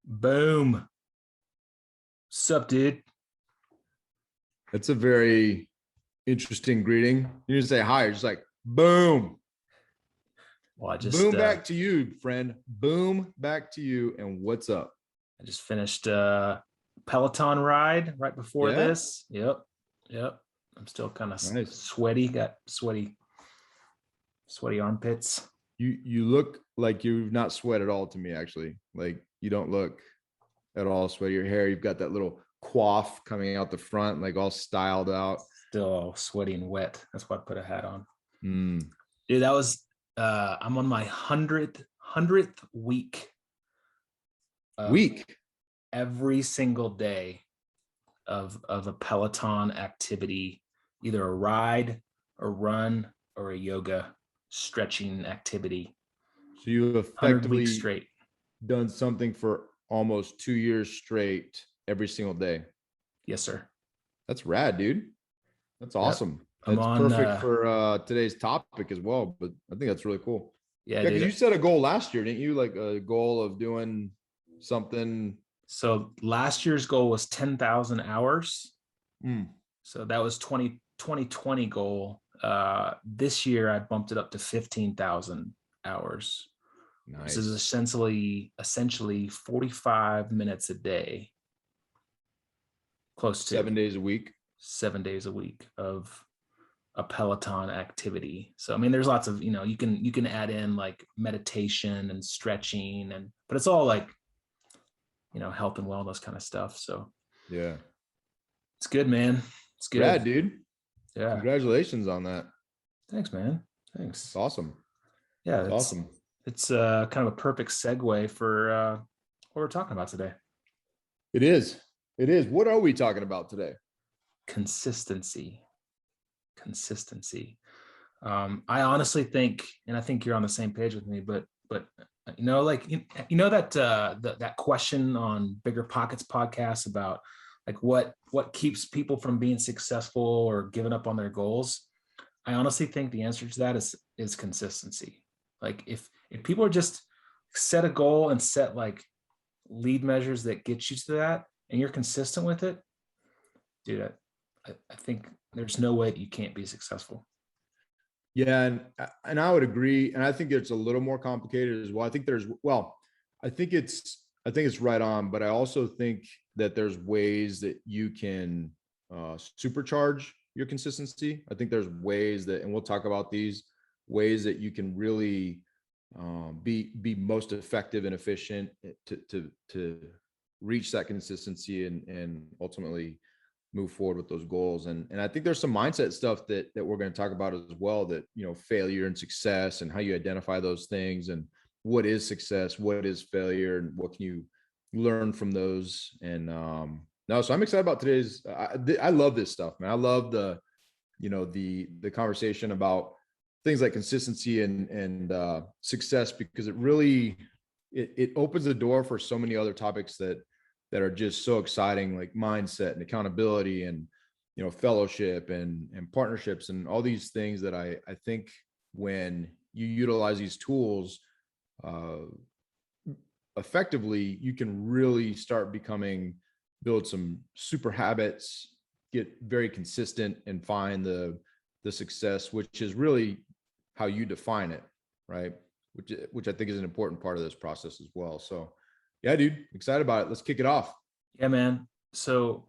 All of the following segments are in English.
Boom. Sup, dude? That's a very interesting greeting. You just say hi, you're just like, boom. Well, Boom back to you, friend. Boom back to you. And what's up? I just finished a Peloton ride right before Yeah? this. Yep. I'm still kind of Nice. sweaty, got sweaty armpits. You look like you've not sweat at all to me, actually. Like you don't look at all sweaty. Your hair, you've got that little coif coming out the front, like all styled out. Still all sweaty and wet. That's why I put a hat on. Mm. Dude, that was I'm on my 100th week. Week. Every single day of a Peloton activity, either a ride, a run, or a yoga stretching activity. So you 100 weeks effectively straight. done something for almost 2 years straight every single day. Yes, sir. That's rad, dude. That's awesome. I'm That's on perfect for today's topic as well. But I think that's really cool. Yeah, because you dude. set a goal last year, didn't you? Like a goal of doing something. So last year's goal was 10,000 hours. Mm. So that was 2020 goal. This year I bumped it up to 15,000 hours. Nice. This is essentially 45 minutes a day. Close to 7 days a week. 7 days a week of a Peloton activity. So I mean, there's lots of, you can add in like meditation and stretching, but it's all like, health and wellness kind of stuff. So yeah, it's good, man. It's good. Rad, dude. Yeah. Congratulations on that. Thanks, man. Thanks. It's awesome. Yeah, it's awesome. It's kind of a perfect segue for what we're talking about today. It is. What are we talking about today? Consistency. I honestly think, and I think you're on the same page with me, but that question on Bigger Pockets podcast about like what keeps people from being successful or giving up on their goals. I honestly think the answer to that is consistency. Like if people are just set a goal and set like lead measures that get you to that, and you're consistent with it, dude, I think there's no way that you can't be successful. Yeah, and I would agree, and I think it's a little more complicated as well. I think it's right on, but I also think that there's ways that you can supercharge your consistency. I think there's ways that, and we'll talk about these ways that you can really be most effective and efficient to reach that consistency and ultimately move forward with those goals. And I think there's some mindset stuff that we're going to talk about as well, that, failure and success and how you identify those things and what is success, what is failure, and what can you learn from those. And so I'm excited about today's, I love this stuff, man. I love the conversation about things like consistency and success, because it really, it opens the door for so many other topics that are just so exciting, like mindset and accountability and, fellowship and partnerships and all these things that I think when you utilize these tools effectively, you can really start build some super habits, get very consistent, and find the success, which is really how you define it, right? Which I think is an important part of this process as well. So yeah, dude, excited about it. Let's kick it off. Yeah, man. So,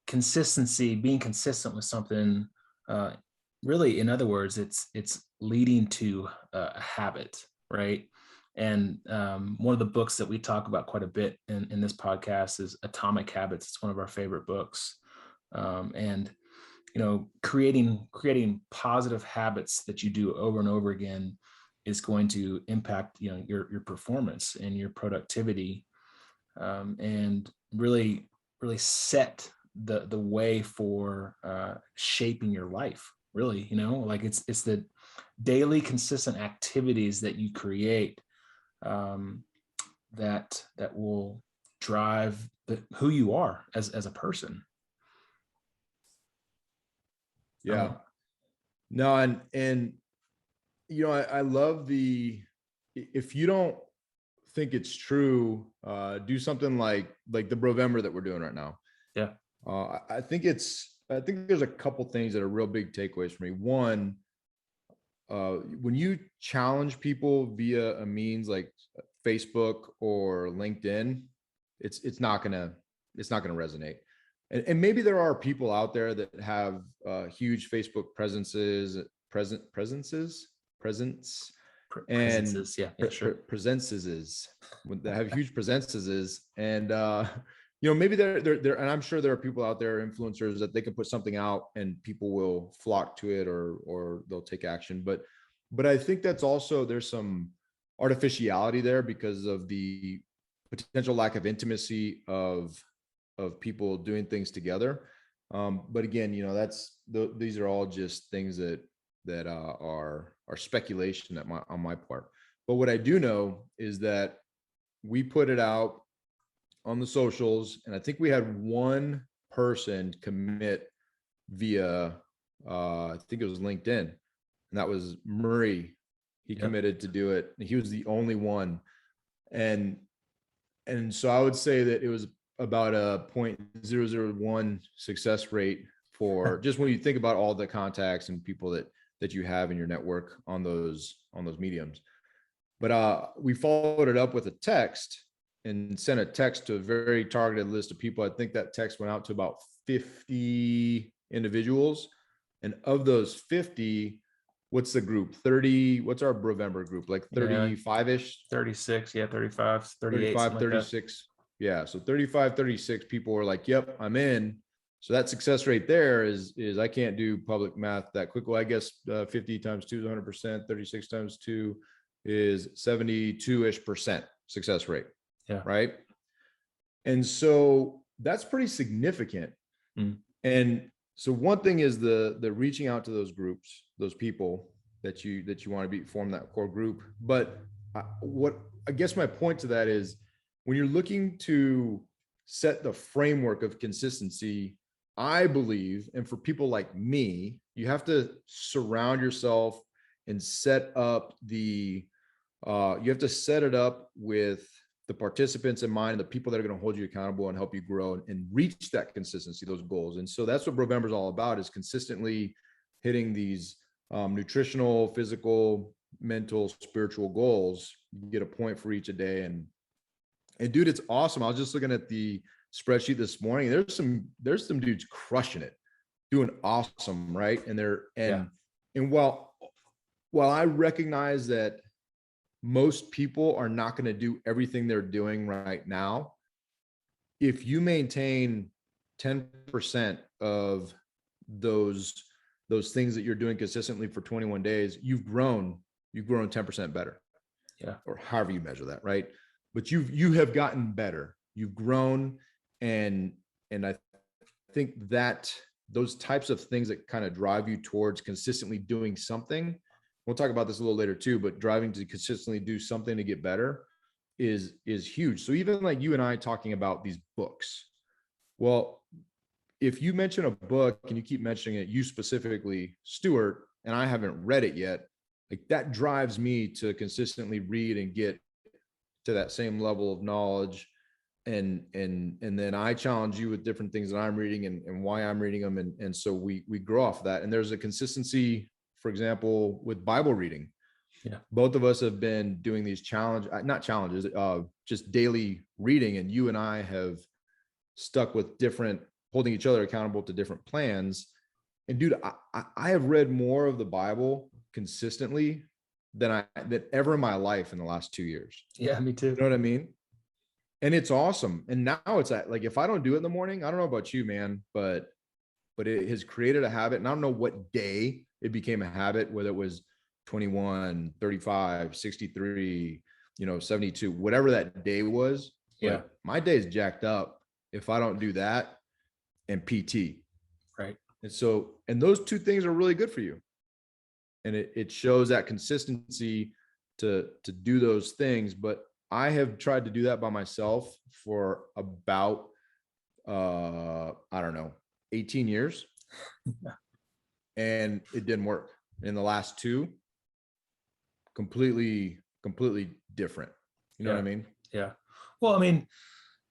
consistency, being consistent with something, really, in other words, it's leading to a habit, right? And one of the books that we talk about quite a bit in this podcast is Atomic Habits. It's one of our favorite books. And creating positive habits that you do over and over again is going to impact your performance and your productivity, and really set the way for shaping your life. Really, like it's the daily consistent activities that you create that will drive who you are as a person. Yeah. No, and I love if you don't think it's true, do something like the Brovember that we're doing right now. Yeah. I think there's a couple things that are real big takeaways for me. One, when you challenge people via a means like Facebook or LinkedIn, it's not gonna resonate. And maybe there are people out there that have huge Facebook presence, and Yeah, sure. presences that have huge presences, and maybe there, and I'm sure there are people out there, influencers, that they can put something out and people will flock to it, or they'll take action. But I think that's also, there's some artificiality there because of the potential lack of intimacy of people doing things together. But again, these are all just things that are speculation on my part. But what I do know is that we put it out on the socials, and I think we had one person commit via I think it was LinkedIn, and that was Murray. He committed to do it, and he was the only one. And so I would say that it was about a 0.001 success rate for just when you think about all the contacts and people that you have in your network on those mediums. But we followed it up with a text and sent a text to a very targeted list of people. I think that text went out to about 50 individuals. And of those 50, what's the group? 30, what's our Brovember group? Like 35-ish? 36, 35, 38. 35, 36. Yeah. So 35, 36 people were like, yep, I'm in. So that success rate there is I can't do public math that quick. Well, I guess 50 times 2 is 100%. 36 times 2 is 72-ish% success rate. Yeah. Right. And so that's pretty significant. And so one thing is the reaching out to those groups, those people that you want to form that core group. But what I guess my point to that is, when you're looking to set the framework of consistency, I believe, and for people like me, you have to surround yourself and set up you have to set it up with the participants in mind, the people that are going to hold you accountable and help you grow and reach that consistency, those goals. And so that's what Brovember is all about, is consistently hitting these nutritional, physical, mental, spiritual goals. You get a point for each a day. And dude, it's awesome. I was just looking at the spreadsheet this morning. There's some dudes crushing it, doing awesome, right? And while I recognize that most people are not going to do everything they're doing right now, if you maintain 10% of those things that you're doing consistently for 21 days, you've grown 10% better. Yeah. Or however you measure that, right? But you have gotten better. You've grown. And I think that those types of things that kind of drive you towards consistently doing something, we'll talk about this a little later too, but driving to consistently do something to get better is huge. So even like you and I talking about these books, well, if you mention a book and you keep mentioning it, you specifically, Stuart, and I haven't read it yet, like that drives me to consistently read and get to that same level of knowledge. And then I challenge you with different things that I'm reading and why I'm reading them. And so we grow off that. And there's a consistency, for example, with Bible reading. Yeah. Both of us have been doing these just daily reading. And you and I have stuck with holding each other accountable to different plans. And dude, I have read more of the Bible consistently than ever in my life in the last 2 years. Yeah, me too. You know what I mean? And it's awesome. And now it's like, if I don't do it in the morning, I don't know about you, man, but it has created a habit. And I don't know what day it became a habit, whether it was 21, 35, 63, 72, whatever that day was. Yeah. But my day is jacked up if I don't do that and PT. Right. And those two things are really good for you. And it shows that consistency to do those things. But I have tried to do that by myself for about, 18 years. And it didn't work. In the last 2, completely different. You know what I mean? Yeah. Well, I mean,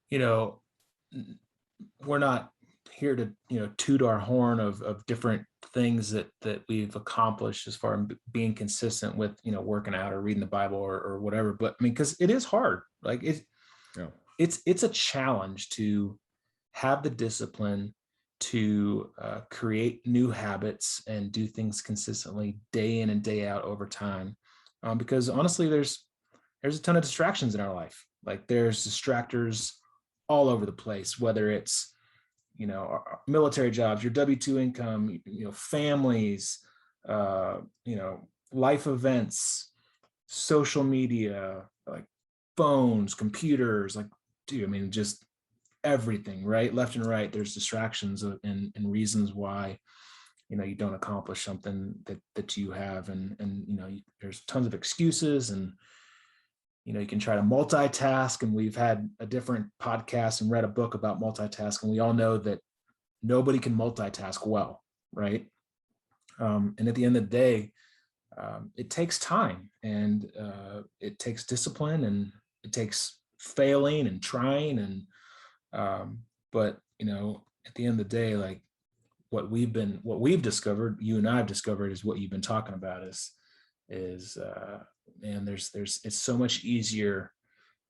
you know, we're not here to, toot our horn of different things that we've accomplished as far as being consistent with, working out or reading the Bible or whatever. But I mean, because it is hard. Like Yeah. it's a challenge to have the discipline to create new habits and do things consistently day in and day out over time. Because honestly, there's a ton of distractions in our life. Like there's distractors all over the place, whether it's, our military jobs, your W-2 income, families, life events, social media, like phones, computers, like, dude, I mean, just everything, right? Left and right, there's distractions and reasons why, you don't accomplish something that you have. And there's tons of excuses, and you can try to multitask, and we've had a different podcast and read a book about multitasking. We all know that nobody can multitask well, right? And at the end of the day, it takes time, and it takes discipline, and it takes failing and trying. And but at the end of the day, like what we've discovered, you and I have discovered, is what you've been talking about is man, it's so much easier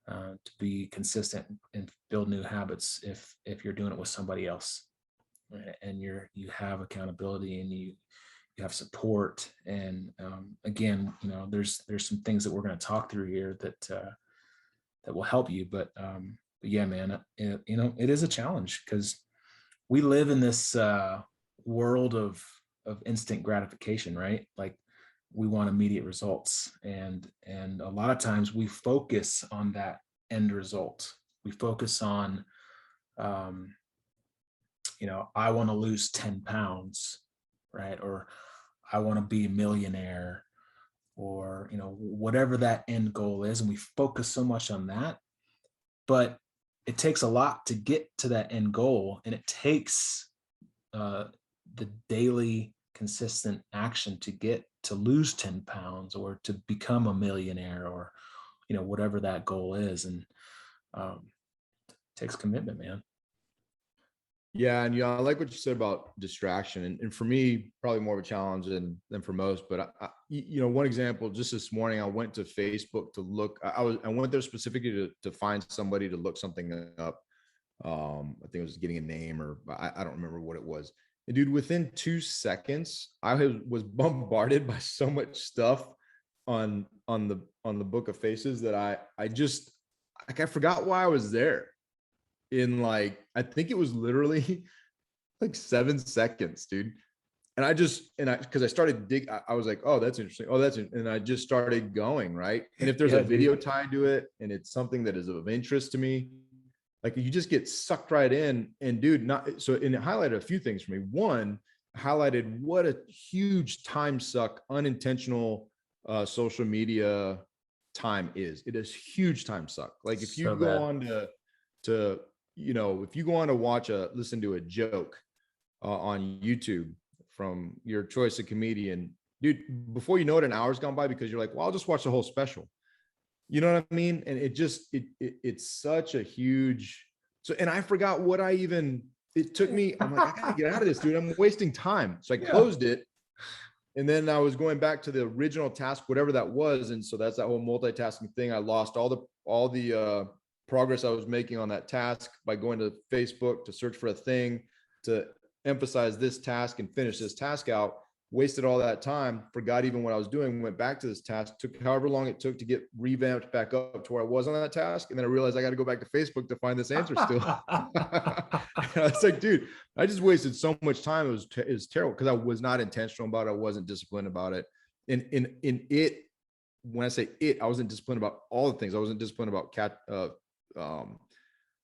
to be consistent and build new habits if you're doing it with somebody else, right? And you have accountability, and you have support. And again, there's some things that we're going to talk through here that will help you. But yeah, man, it is a challenge, because we live in this world of instant gratification, right? Like we want immediate results, and a lot of times we focus on that end result. We focus on I want to lose 10 pounds, right? Or I want to be a millionaire, or whatever that end goal is, and we focus so much on that. But it takes a lot to get to that end goal, and it takes the daily consistent action to lose 10 pounds, or to become a millionaire, or whatever that goal is. And it takes commitment, man. Yeah. And I like what you said about distraction. And for me, probably more of a challenge than for most. But one example, just this morning, I went to Facebook to look. I went there specifically to find somebody to look something up. I think it was getting a name, or I don't remember what it was. And dude, within 2 seconds, I was bombarded by so much stuff on the Book of Faces that I just, like, I forgot why I was there. In like, I think it was literally like 7 seconds, dude. And because I started I was like, oh, that's interesting. Oh, and I just started going, right? And if there's a video tied to it, and it's something that is of interest to me, like, you just get sucked right in. And dude, and it highlighted a few things for me. One, highlighted what a huge time suck unintentional social media time is. It is huge time suck. Like if you go on to if you go on to listen to a joke on YouTube from your choice of comedian, dude, before you know it, an hour's gone by, because you're like, well, I'll just watch the whole special. You know what I mean? And it's such a huge, and I forgot it took me, I'm like, I gotta get out of this, dude. I'm wasting time. So I closed it. And then I was going back to the original task, whatever that was. And so that's that whole multitasking thing. I lost all the progress I was making on that task by going to Facebook to search for a thing to emphasize this task and finish this task out. Wasted all that time, forgot even what I was doing, went back to this task, took however long it took to get revamped back up to where I was on that task. And then I realized I got to go back to Facebook to find this answer still. It's like, dude, I just wasted so much time. It was terrible, because I was not intentional about it. I wasn't disciplined about it. And in it, when I say it, I wasn't disciplined about all the things. I wasn't disciplined about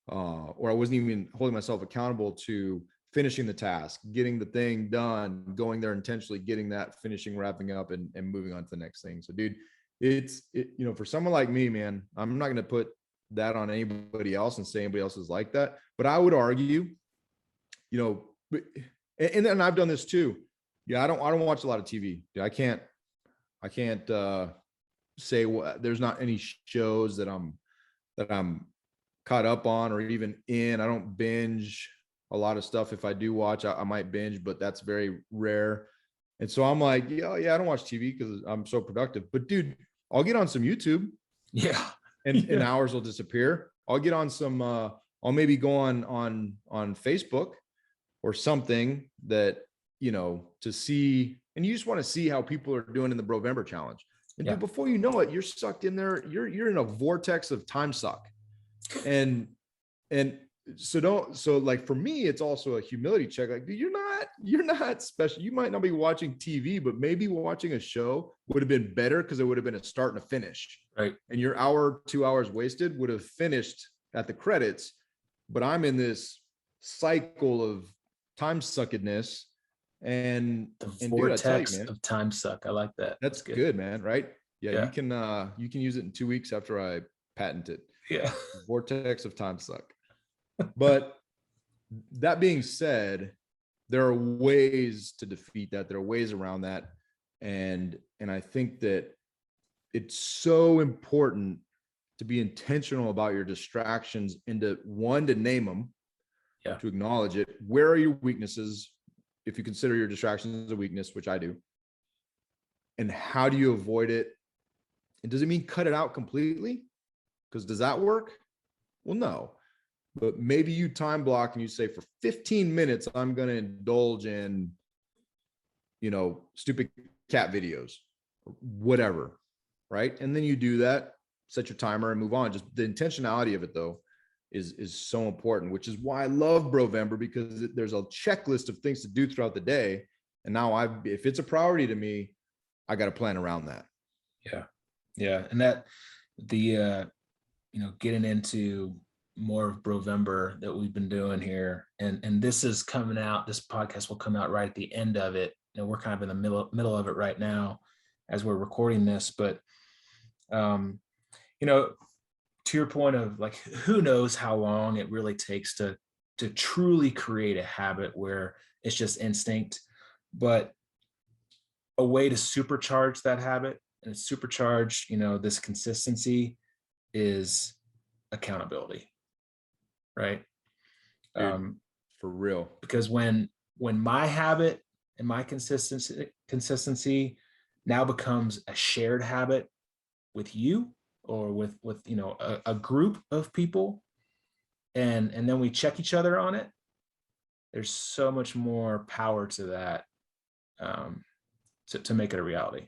or I wasn't even holding myself accountable to finishing the task, getting the thing done, going there intentionally, getting that, finishing, wrapping up, and moving on to the next thing. So dude, for someone like me, man, I'm not going to put that on anybody else and say anybody else is like that. But I would argue, and then I've done this too. Yeah. I don't watch a lot of TV. I can't say there's not any shows that I'm that I'm caught up on or even in. I don't binge a lot of stuff. If I do watch, I might binge, but that's very rare. And so I'm like, yeah, I don't watch TV because I'm so productive. But dude, I'll get on some YouTube. Yeah. And hours will disappear. I'll get on some I'll maybe go on Facebook or something that, to see, and you just want to see how people are doing in the Brovember challenge. And dude, before you know it, you're sucked in there. You're in a vortex of time suck. And so like for me, it's also a humility check. Like, dude, you're not special. You might not be watching TV, but maybe watching a show would have been better because it would have been a start and a finish. Right. And your hour, 2 hours wasted would have finished at the credits. But I'm in this cycle of time suckedness and vortex dude, man, of time suck. I like that. That's good, man. Right. Yeah. You can use it in 2 weeks after I patent it. Yeah. Vortex of time suck. But that being said, there are ways to defeat that. There are ways around that. And I think that it's so important to be intentional about your distractions and to name them, to acknowledge it. Where are your weaknesses? If you consider your distractions a weakness, which I do, and how do you avoid it? And does it mean cut it out completely? Because does that work? Well, no. But maybe you time block and you say for 15 minutes, I'm going to indulge in, stupid cat videos, or whatever. Right. And then you do that, set your timer and move on. Just the intentionality of it, though, is so important, which is why I love Brovember, because there's a checklist of things to do throughout the day. And now if it's a priority to me, I got to plan around that. Yeah. Yeah. And that getting into more of Brovember that we've been doing here. And this is coming out, this podcast will come out right at the end of it. And we're kind of in the middle of it right now as we're recording this. But, to your point of like, who knows how long it really takes to truly create a habit where it's just instinct, but a way to supercharge that habit and supercharge, this consistency is accountability. Right. Dude, for real. Because when my habit and my consistency now becomes a shared habit with you or with a group of people, and then we check each other on it, there's so much more power to that, to make it a reality.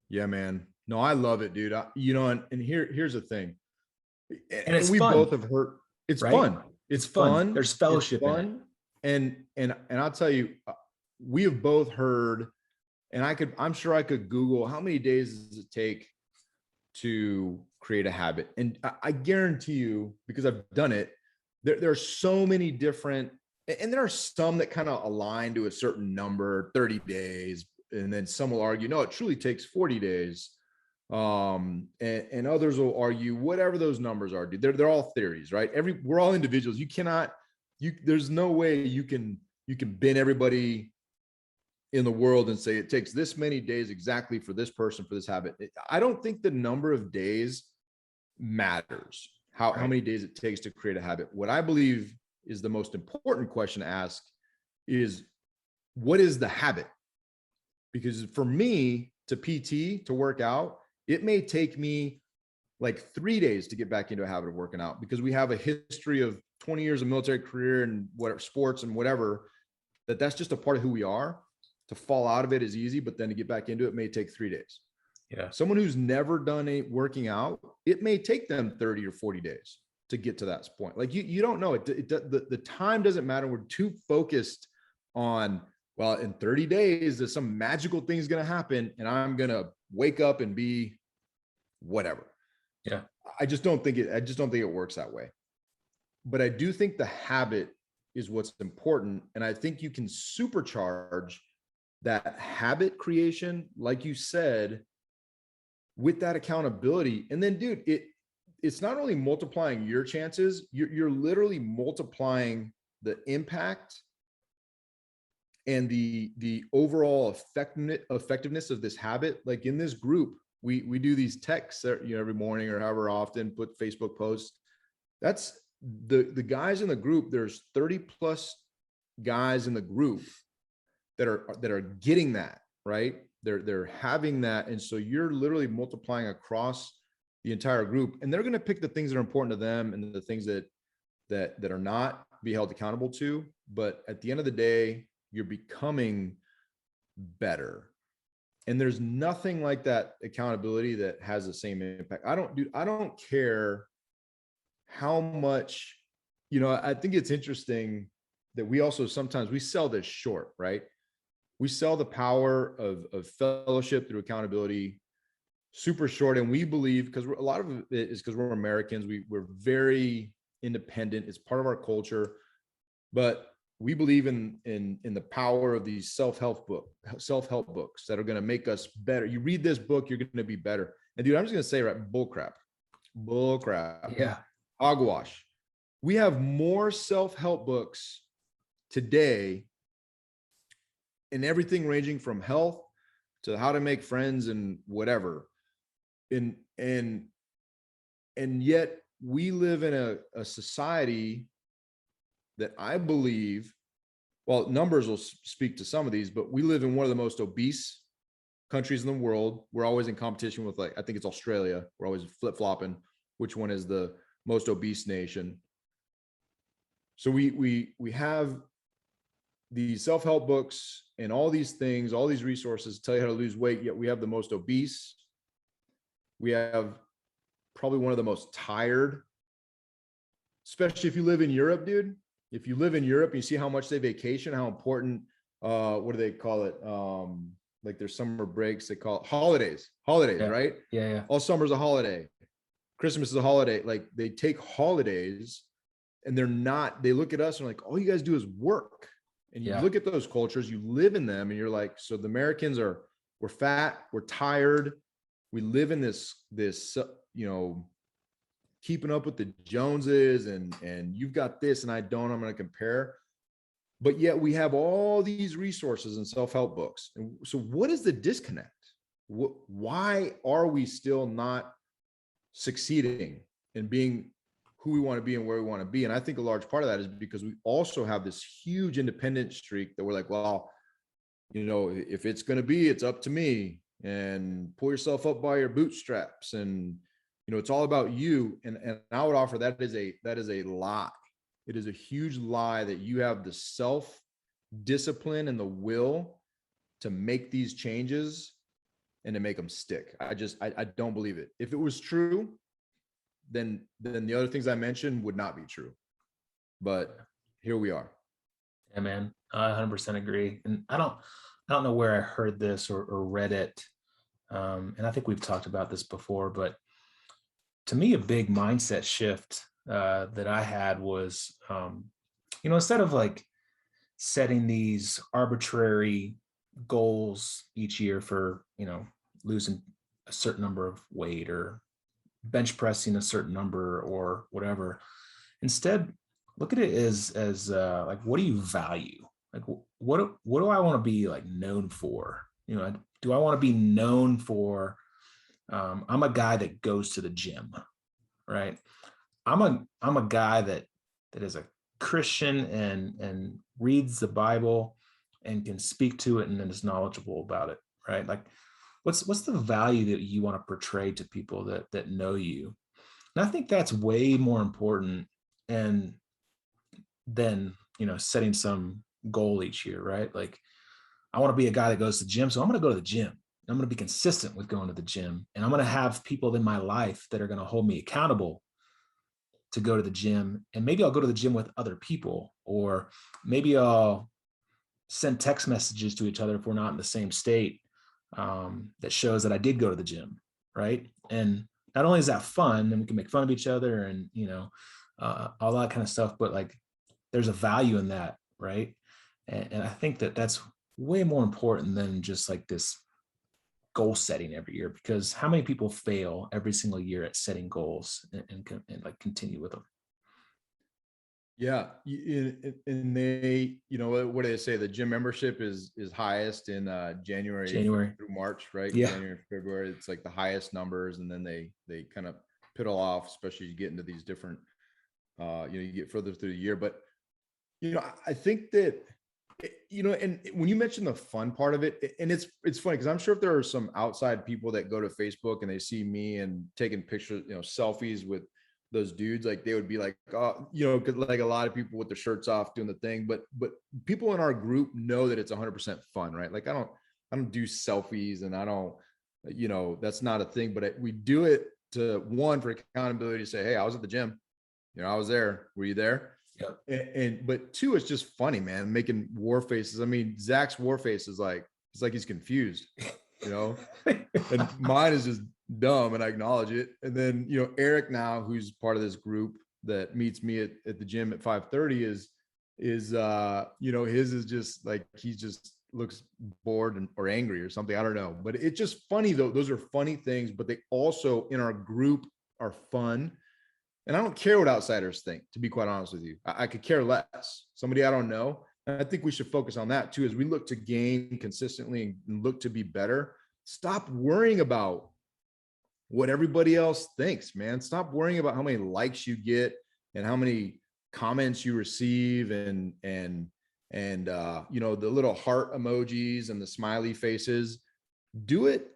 Yeah, man. No, I love it, dude. And here's the thing. And it's we fun. Both have heard. It's right? fun. It's fun. There's fellowship in it. And I'll tell you, we have both heard, and I'm sure I could Google how many days does it take to create a habit. And I guarantee you, because I've done it, there are so many different, and there are some that kind of align to a certain number, 30 days. And then some will argue, no, it truly takes 40 days. And others will argue whatever those numbers are, dude. They're all theories, right? We're all individuals. There's no way you can bin everybody in the world and say it takes this many days exactly for this person for this habit. I don't think the number of days matters. How many days it takes to create a habit. What I believe is the most important question to ask is, what is the habit? Because for me to PT, to work out, it may take me like 3 days to get back into a habit of working out, because we have a history of 20 years of military career and whatever sports and whatever, that's just a part of who we are. To fall out of it is easy, but then to get back into it may take 3 days. Yeah. Someone who's never done a working out, it may take them 30 or 40 days to get to that point. Like you don't know it. The time doesn't matter. We're too focused on, well, in 30 days, there's some magical thing's going to happen and I'm going to wake up and be whatever. Yeah. I just don't think it works that way. But I do think the habit is what's important. And I think you can supercharge that habit creation, like you said, with that accountability. And then, dude, it's not only multiplying your chances, you're literally multiplying the impact and the overall effectiveness of this habit. Like in this group, we do these texts, every morning or however often, put Facebook posts. That's the guys in the group. There's 30 plus guys in the group that are getting that, right? They're having that. And so you're literally multiplying across the entire group, and they're going to pick the things that are important to them and the things that are not, be held accountable to. But at the end of the day, you're becoming better. And there's nothing like that accountability that has the same impact. I don't care how much, I think it's interesting that we also sometimes we sell this short, right? We sell the power of fellowship through accountability super short. And we believe, because a lot of it is because we're Americans, we're very independent. It's part of our culture, but we believe in the power of these self-help books that are going to make us better. You read this book, you're going to be better. And dude, I'm just going to say, right, bull crap, Yeah. hogwash. We have more self-help books today in everything ranging from health to how to make friends and whatever. And yet we live in a society that I believe, well, numbers will speak to some of these, but we live in one of the most obese countries in the world. We're always in competition with, like, I think it's Australia. We're always flip-flopping which one is the most obese nation. So we have these self-help books and all these things, all these resources tell you how to lose weight, yet we have the most obese. We have probably one of the most tired, especially if you live in Europe, dude. If you live in Europe, you see how much they vacation, how important, what do they call it? Like their summer breaks, they call it holidays, Yeah. right? Yeah. All summer's a holiday. Christmas is a holiday. Like they take holidays and they look at us and like, all you guys do is work. And you look at those cultures, you live in them, and you're like, so the Americans we're fat, we're tired. We live in this, keeping up with the Joneses, and you've got this and I don't, I'm going to compare. But yet we have all these resources and self-help books. And so what is the disconnect? Why are we still not succeeding and being who we want to be and where we want to be? And I think a large part of that is because we also have this huge independent streak that we're like, well, if it's going to be, it's up to me, and pull yourself up by your bootstraps, and it's all about you. And I would offer that is a lie. It is a huge lie that you have the self-discipline and the will to make these changes and to make them stick. I don't believe it. If it was true, then the other things I mentioned would not be true. But here we are. Yeah, man, I 100% agree. And I don't know where I heard this or read it. And I think we've talked about this before, but to me, a big mindset shift that I had was, instead of like setting these arbitrary goals each year for, losing a certain number of weight or bench pressing a certain number or whatever, instead look at it as like, what do you value? Like, what do I want to be like known for? Do I want to be known for, I'm a guy that goes to the gym, right? I'm a guy that is a Christian and reads the Bible and can speak to it and then is knowledgeable about it, right? Like, what's the value that you want to portray to people that know you? And I think that's way more important and than setting some goal each year, right? Like, I want to be a guy that goes to the gym, so I'm going to go to the gym. I'm going to be consistent with going to the gym, and I'm going to have people in my life that are going to hold me accountable to go to the gym. And maybe I'll go to the gym with other people, or maybe I'll send text messages to each other if we're not in the same state, that shows that I did go to the gym, right? And not only is that fun, and we can make fun of each other and all that kind of stuff, but like, there's a value in that, right? And I think that that's way more important than just like this goal setting every year, because how many people fail every single year at setting goals and like continue with them? Yeah. And they, what do they say? The gym membership is highest in January through March, right? Yeah. January, February, it's like the highest numbers. And then they kind of piddle off, especially you get into these different you get further through the year. But, I think that, and when you mention the fun part of it, and it's funny because I'm sure if there are some outside people that go to Facebook and they see me and taking pictures, selfies with those dudes, like they would be like, cause like a lot of people with their shirts off doing the thing, but people in our group know that it's 100% fun, right? Like I don't do selfies, and I don't, that's not a thing, but we do it to, one, for accountability, to say, hey, I was at the gym, I was there. Were you there? Yep. But two, it's just funny, man, making war faces. I mean, Zach's war face is like, it's like he's confused, and mine is just dumb, and I acknowledge it. And then, Eric now, who's part of this group that meets me at the gym at 5:30 is his is just like, he just looks bored or angry or something. I don't know, but it's just funny though. Those are funny things, but they also in our group are fun. And I don't care what outsiders think, to be quite honest with you. I could care less. Somebody I don't know. And I think we should focus on that too, as we look to gain consistently and look to be better. Stop worrying about what everybody else thinks, man. Stop worrying about how many likes you get and how many comments you receive and the little heart emojis and the smiley faces. Do it.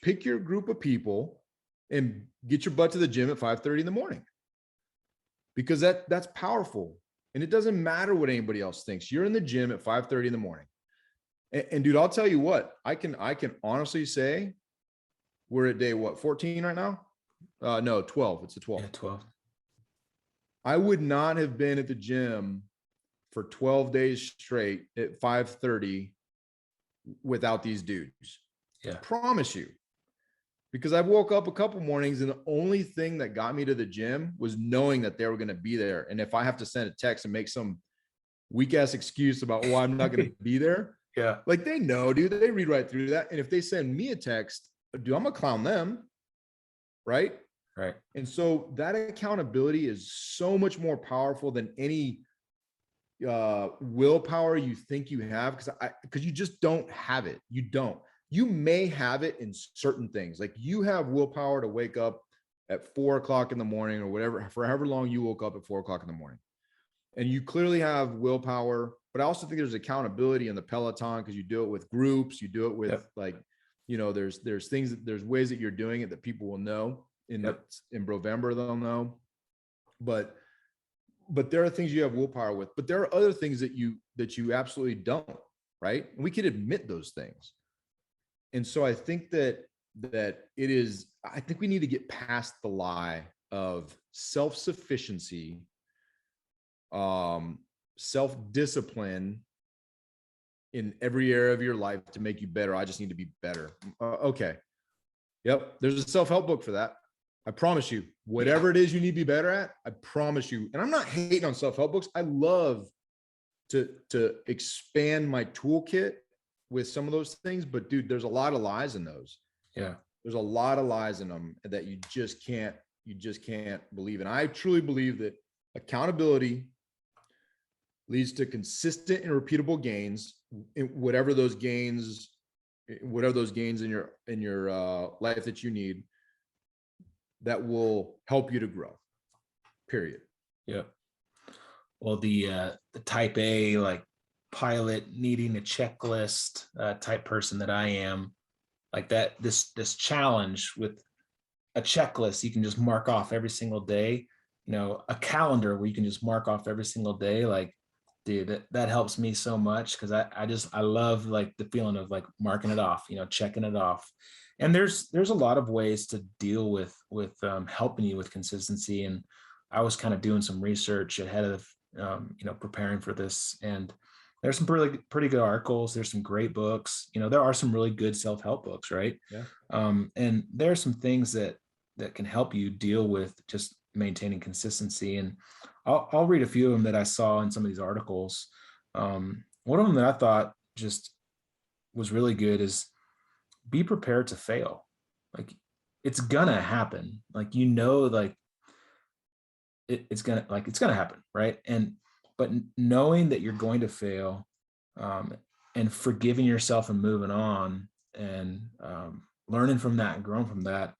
Pick your group of people and get your butt to the gym at 5:30 in the morning, because that's powerful. And it doesn't matter what anybody else thinks. You're in the gym at 5:30 in the morning. And dude, I'll tell you what, I can honestly say we're at day 14 right now? No, 12. It's a 12. Yeah, 12. I would not have been at the gym for 12 days straight at 5:30 without these dudes. Yeah. I promise you. Because I woke up a couple mornings and the only thing that got me to the gym was knowing that they were going to be there. And if I have to send a text and make some weak ass excuse about why I'm not going to be there, yeah, like they know, dude, they read right through that. And if they send me a text, dude, I'm going to clown them. Right. Right. And so that accountability is so much more powerful than any willpower you think you have, because you just don't have it. You don't. You may have it in certain things. Like you have willpower to wake up at 4 o'clock in the morning or whatever, for however long you woke up at 4 o'clock in the morning. And you clearly have willpower, but I also think there's accountability in the Peloton, because you do it with groups, you do it with there's things, there's ways that you're doing it that people will know in November, they'll know. But there are things you have willpower with, but there are other things that you absolutely don't, right? And we could admit those things. And so I think that I think we need to get past the lie of self-sufficiency, self-discipline in every area of your life to make you better. I just need to be better. Okay. Yep. There's a self-help book for that. I promise you, whatever it is you need to be better at, I promise you. And I'm not hating on self-help books. I love to expand my toolkit with some of those things, but dude, there's a lot of lies in those. Yeah. There's a lot of lies in them that you just can't believe. And I truly believe that accountability leads to consistent and repeatable gains, whatever those gains in your life that you need, that will help you to grow, period. Yeah. Well, the type A, like pilot needing a checklist type person that I am, like that, this challenge with a checklist you can just mark off every single day, a calendar where you can just mark off every single day, like, dude, that helps me so much, because I love like the feeling of like marking it off, checking it off. And there's a lot of ways to deal with helping you with consistency. And I was kind of doing some research ahead of preparing for this, and there's some pretty good articles. There's some great books. There are some really good self-help books, right? Yeah. And there are some things that can help you deal with just maintaining consistency. And I'll read a few of them that I saw in some of these articles. One of them that I thought just was really good is be prepared to fail. Like it's gonna happen. Like, like it's gonna happen, right? But knowing that you're going to fail, and forgiving yourself and moving on, and learning from that and growing from that,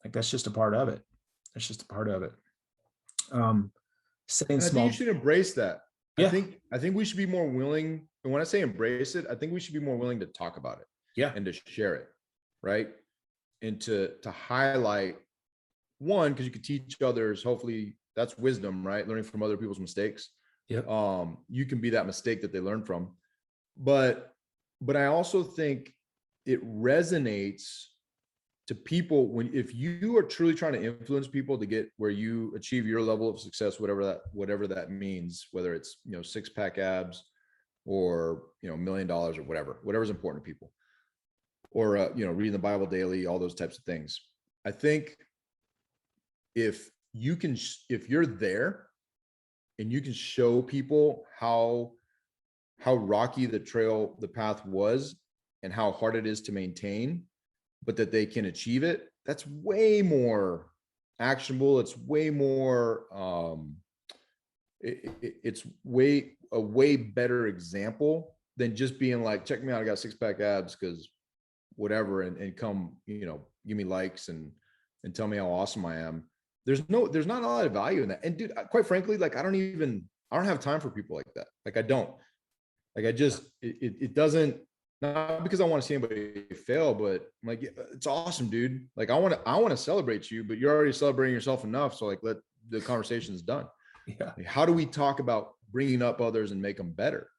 like that's just a part of it. It's just a part of it. setting And I think you small. should embrace that. I Yeah. think I think we should be more willing. And when I say embrace it, I think we should be more willing to talk about it Yeah. and to share it, right? And to highlight one, because you could teach others. Hopefully, that's wisdom, right? Learning from other people's mistakes. Yep. You can be that mistake that they learn from. But I also think it resonates to people when, if you are truly trying to influence people to get where you achieve your level of success, whatever that means, whether it's, 6-pack abs or, $1 million or whatever's important to people, or, reading the Bible daily, all those types of things. I think if you're there and you can show people how rocky the path was and how hard it is to maintain, but that they can achieve it, that's way more actionable. It's way more, it's a way better example than just being like, check me out, I got 6-pack abs because whatever, and come, give me likes and tell me how awesome I am. There's not a lot of value in that. And dude, quite frankly, like, I don't have time for people like that. Like, I don't. Like, it doesn't, not because I want to see anybody fail, but I'm like, yeah, it's awesome, dude. Like, I want to celebrate you, but you're already celebrating yourself enough. So, like, let the conversation's done. Yeah. Like, how do we talk about bringing up others and make them better?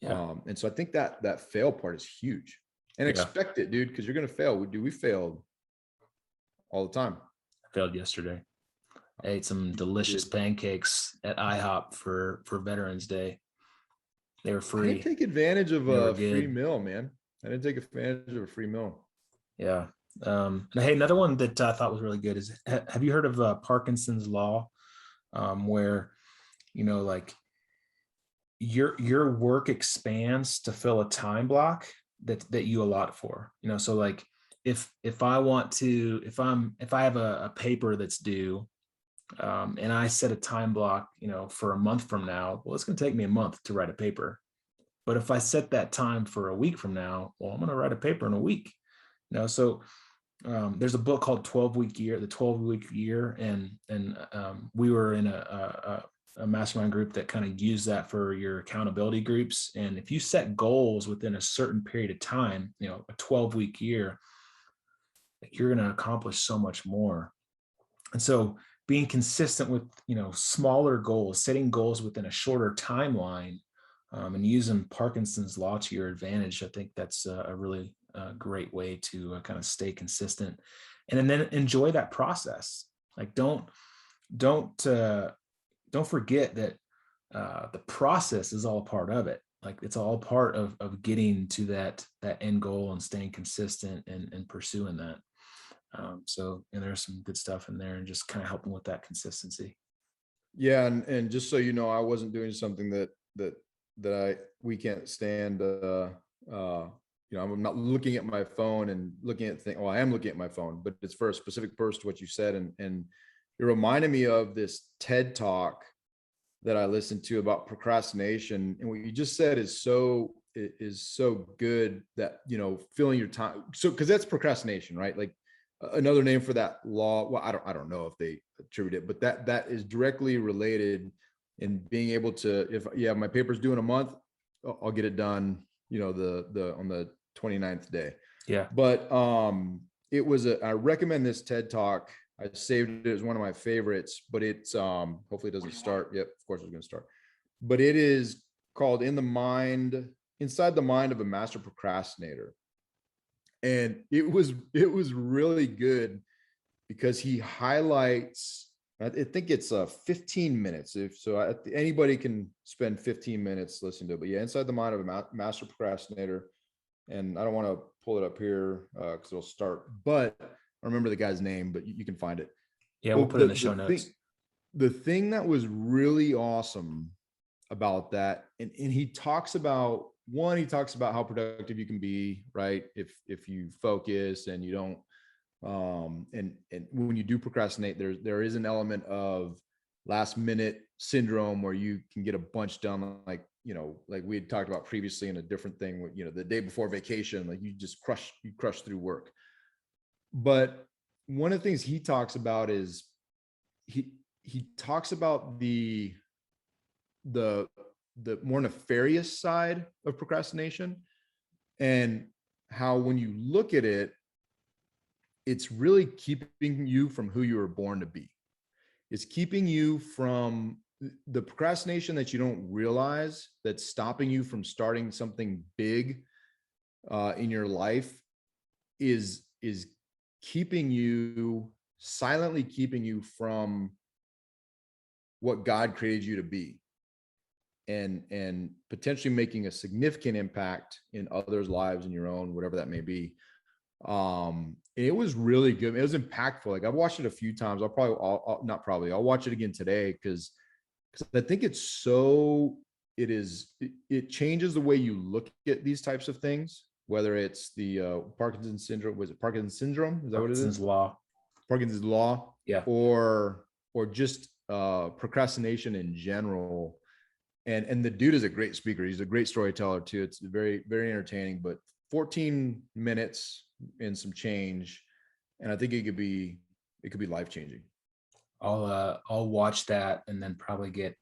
Yeah. And so I think that fail part is huge, and expect it, dude, because you're going to fail. We failed all the time. I failed yesterday. I ate some delicious pancakes at IHOP for Veterans Day. They were I free. didn't take advantage of They were a free good. meal, man. I didn't take advantage of a free meal. Yeah. And hey, another one that I thought was really good is, have you heard of Parkinson's law, where, like your work expands to fill a time block that you allot for, so like if I want to, if I have a paper that's due, and I set a time block, for a month from now, well, it's going to take me a month to write a paper. But if I set that time for a week from now, well, I'm going to write a paper in a week. So there's a book called 12-Week Year, the 12-Week Year, and we were in a mastermind group that kind of used that for your accountability groups. And if you set goals within a certain period of time, a 12-week year, you're going to accomplish so much more. And so being consistent with, smaller goals, setting goals within a shorter timeline, and using Parkinson's law to your advantage, I think that's a really great way to kind of stay consistent, and then enjoy that process. Like, don't forget that the process is all part of it. Like, it's all part of getting to that end goal and staying consistent and pursuing that. So, and there's some good stuff in there, and just kind of helping with that consistency. Yeah, and just so you know, I wasn't doing something that we can't stand. I'm not looking at my phone and looking at things. Well, I am looking at my phone, but it's for a specific purpose to what you said, and it reminded me of this TED talk that I listened to about procrastination, and what you just said is so good, that filling your time. So, because that's procrastination, right? Like, another name for that law. Well, I don't know if they attribute it, but that is directly related in being able to, if my paper's due in a month, I'll get it done, on the 29th day. Yeah. But I recommend this TED talk. I saved it as one of my favorites, but it's hopefully it doesn't start. Yep, of course it's going to start. But it is called Inside the Mind of a Master Procrastinator. And it was really good, because he highlights, I think it's 15 minutes. Anybody can spend 15 minutes listening to it. But yeah, Inside the Mind of a Master Procrastinator. And I don't want to pull it up here because it'll start, but I remember the guy's name, but you can find it. Yeah, we'll put it in the show notes. The thing that was really awesome about that, and he talks about how productive you can be, right? If you focus and you don't, and when you do procrastinate, there is an element of last minute syndrome where you can get a bunch done, like we had talked about previously in a different thing, the day before vacation, like you crush through work. But one of the things he talks about is he talks about the the more nefarious side of procrastination, and how when you look at it, it's really keeping you from who you were born to be. It's keeping you from the procrastination that you don't realize that's stopping you from starting something big in your life is keeping you, silently keeping you from what God created you to be, and potentially making a significant impact in others' lives and your own, whatever that may be. It was really good. It was impactful. Like, I've watched it a few times. I'll watch it again today because I think it changes the way you look at these types of things, whether it's the Parkinson syndrome. Was it Parkinson's syndrome? Is that what it Parkinson's is? law. Parkinson's law. Yeah. Or just procrastination in general. And the dude is a great speaker. He's a great storyteller too. It's very, very entertaining, but 14 minutes and some change. And I think it could be life-changing. I'll watch that and then probably get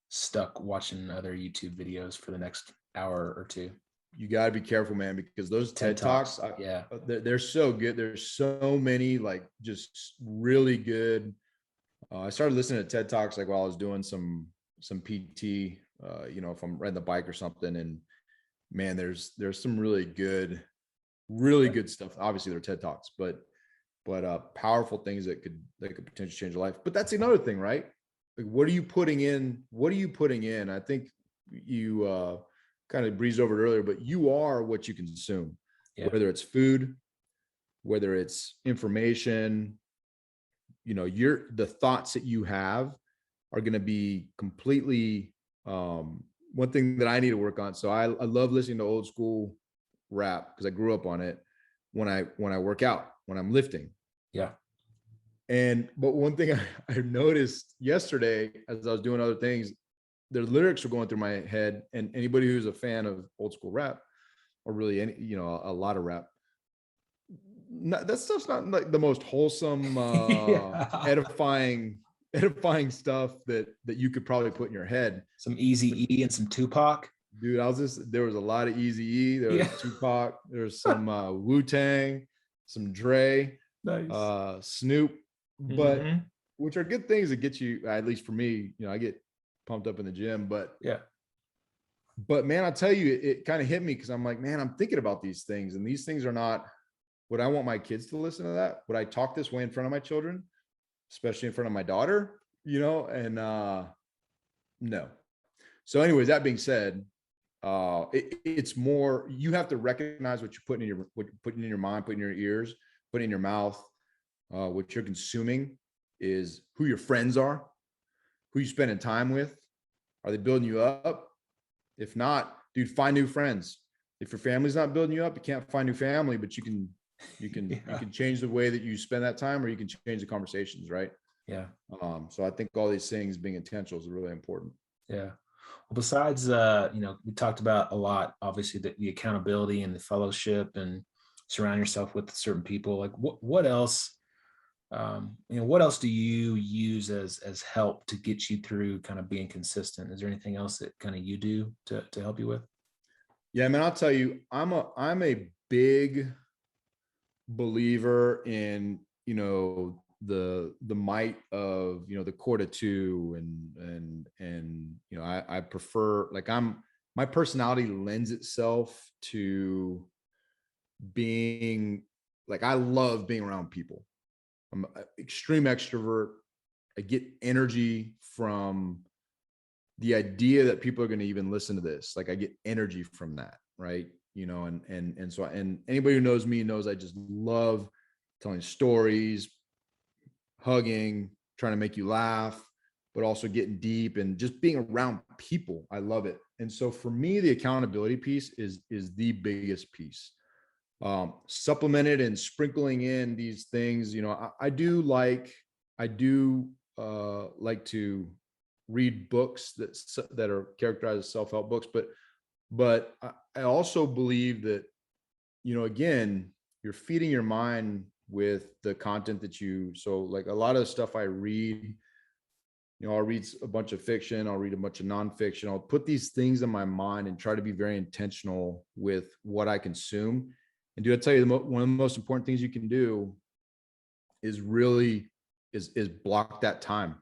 stuck watching other YouTube videos for the next hour or two. You got to be careful, man, because those TED Talks, yeah, they're so good. There's so many, like, just really good. I started listening to TED Talks like while I was doing some PT, if I'm riding the bike or something. And man, there's some really good stuff. Obviously they're TED Talks, but powerful things that could potentially change your life. But that's another thing, right? Like, what are you putting in? I think you kind of breezed over it earlier, but you are what you consume, whether it's food, whether it's information, the thoughts that you have are going to be completely, one thing that I need to work on. So I love listening to old school rap because I grew up on it when I work out, when I'm lifting. Yeah. But one thing I noticed yesterday as I was doing other things, their lyrics were going through my head, and anybody who's a fan of old school rap, or really a lot of rap, that stuff's not like the most wholesome, edifying stuff that you could probably put in your head. Some Eazy-E and some Tupac. Dude, there was a lot of Eazy-E, there was Tupac, there's some Wu-Tang, some Dre, nice. Snoop, but which are good things that get you, at least for me, I get pumped up in the gym, but man, I'll tell you, it kind of hit me because I'm like, man, I'm thinking about these things, and these things are not, would I want my kids to listen to that? Would I talk this way in front of my children, especially in front of my daughter, and no. So anyways, that being said, it's more, you have to recognize what you're putting in your mind, putting in your ears, putting in your mouth. What you're consuming is who your friends are, who you spending time with. Are they building you up? If not, dude, find new friends. If your family's not building you up, you can't find new family, but you can change the way that you spend that time, or you can change the conversations, right? Yeah. So I think all these things being intentional is really important. Yeah. Well, besides, we talked about a lot, obviously, the accountability and the fellowship and surround yourself with certain people. Like what else, what else do you use as help to get you through kind of being consistent? Is there anything else that kind of you do to help you with? Yeah, man, I'll tell you, I'm a big believer in, the might of, the core to two, and I prefer, like, my personality lends itself to being, like, I love being around people. I'm an extreme extrovert. I get energy from the idea that people are going to even listen to this. Like, I get energy from that, right? And anybody who knows me knows I just love telling stories, hugging, trying to make you laugh, but also getting deep and just being around people. I love it. And so for me, the accountability piece is the biggest piece. Supplemented and sprinkling in these things, I do like to read books that are characterized as self-help books, but I also believe that, again, you're feeding your mind with the content so like a lot of the stuff I read, I'll read a bunch of fiction, I'll read a bunch of nonfiction, I'll put these things in my mind and try to be very intentional with what I consume. And dude, I tell you, one of the most important things you can do is really is block that time,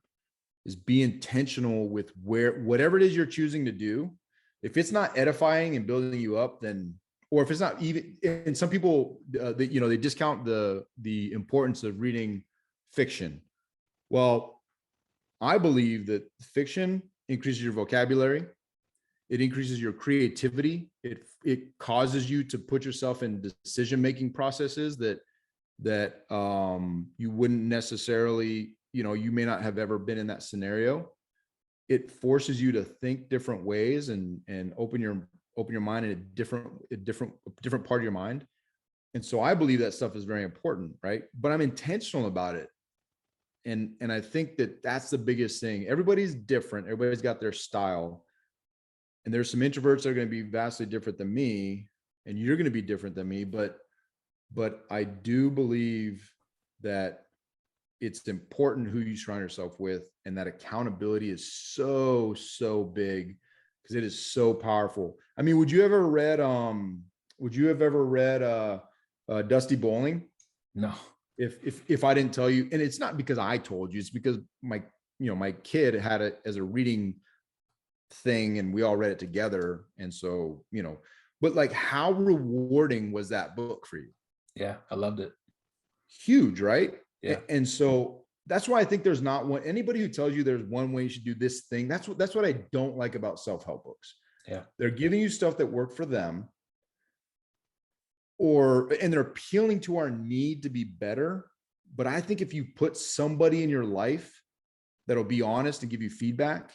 is be intentional with whatever it is you're choosing to do. If it's not edifying and building you up, then, or if it's not even, and some people, they discount the importance of reading fiction. Well, I believe that fiction increases your vocabulary. It increases your creativity. It causes you to put yourself in decision-making processes that you wouldn't necessarily, you may not have ever been in that scenario. It forces you to think different ways and open your mind in a different part of your mind. And so I believe that stuff is very important, right? But I'm intentional about it. And I think that that's the biggest thing. Everybody's different. Everybody's got their style. And there's some introverts that are going to be vastly different than me, and you're going to be different than me. But I do believe that it's important who you surround yourself with, and that accountability is so big, because it is so powerful. I mean, would you have ever read Dusty Bowling? No. If I didn't tell you, and it's not because I told you, it's because my kid had it as a reading thing and we all read it together. And so, but like, how rewarding was that book for you? Yeah, I loved it. Huge, right? Yeah. And so that's why I think there's not anybody who tells you there's one way you should do this thing. That's what I don't like about self-help books. Yeah. They're giving you stuff that worked for them, and they're appealing to our need to be better. But I think if you put somebody in your life that'll be honest and give you feedback,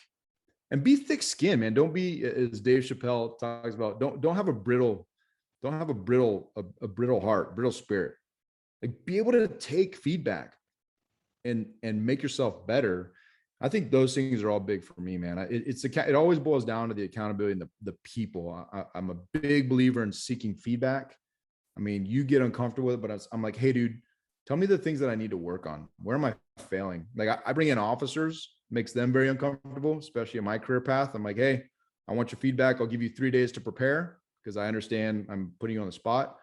and be thick skinned, man. Don't be, as Dave Chappelle talks about, don't have a brittle heart, brittle spirit. Like, be able to take feedback and make yourself better. I think those things are all big for me, man. It always boils down to the accountability and the people. I'm a big believer in seeking feedback. I mean, you get uncomfortable with it, but I'm like, hey, dude, tell me the things that I need to work on. Where am I failing? Like, I bring in officers, makes them very uncomfortable, especially in my career path. I'm like, hey, I want your feedback. I'll give you 3 days to prepare, because I understand I'm putting you on the spot.